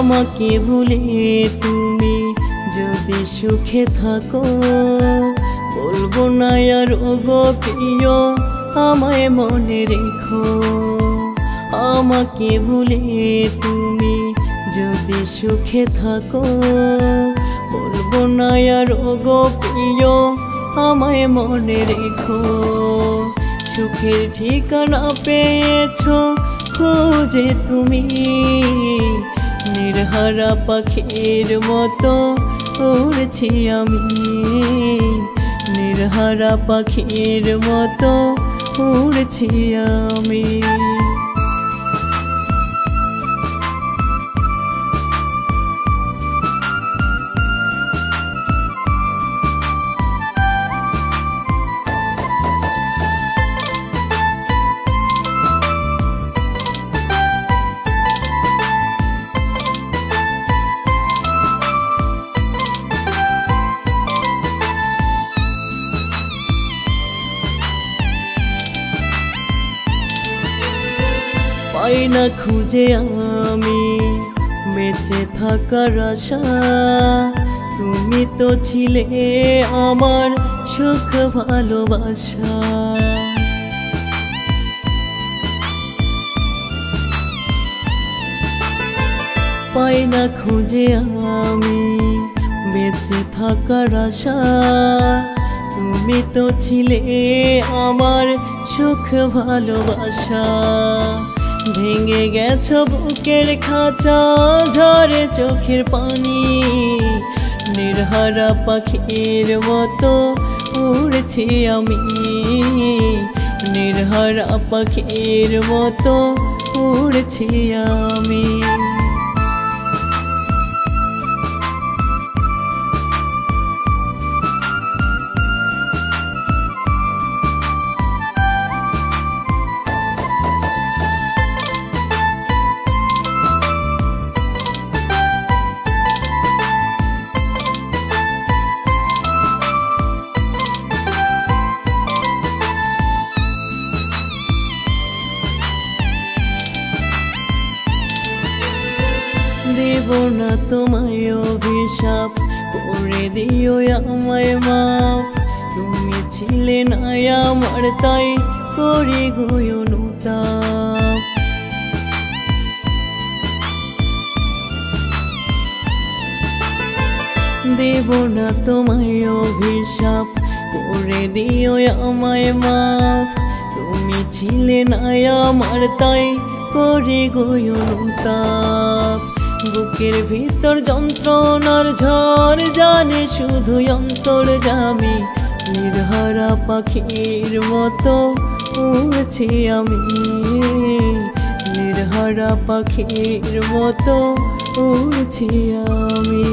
আমাকে ভুলে তুমি যদি সুখে থাকো, বলবো না আর ওগো প্রিয় আমায় মনে রেখো। আমাকে ভুলে তুমি যদি সুখে থাকো, বলবো না আর ওগো প্রিয় আমায় মনে রেখো। সুখের ঠিকানা পেয়েছো খুঁজে তুমি, নির্হারা পাখির মতো উড়ছি আমি, নির্হারা পাখির মতো উড়ছি আমি। পাই না খুঁজে আমি বেঁচে থাকার আশা, তুমি তো ছিলে আমার সুখ ভালোবাসা। পাই না খুঁজে আমি বেঁচে থাকার আশা, তুমি তো ছিলে আমার সুখ ভালোবাসা। ভেঙে গেছো বুকের খাঁচা, ঝরে চোখের পানি, নির্হারা পাখির মতো উড়ছি আমি, নির্হারা পাখির মতো উড়ছি আমি। দেব না তোমায় অভিশাপ, করে দিও আমায় মাফ। তুমি ছিলে না আমার তাই করি গো অনুতাপ। দেব না তোমায় অভিশাপ, করে দিও আমায় মাফ। তুমি ছিলে না আমার তাই করি গো অনুতাপ। বুকের ভিতর যন্ত্রণার ঝড় জানে শুধু অন্তর্যামী, নির্হারা পাখির মতো উড়ছি আমি, নির্হারা পাখির মতো উড়ছি আমি।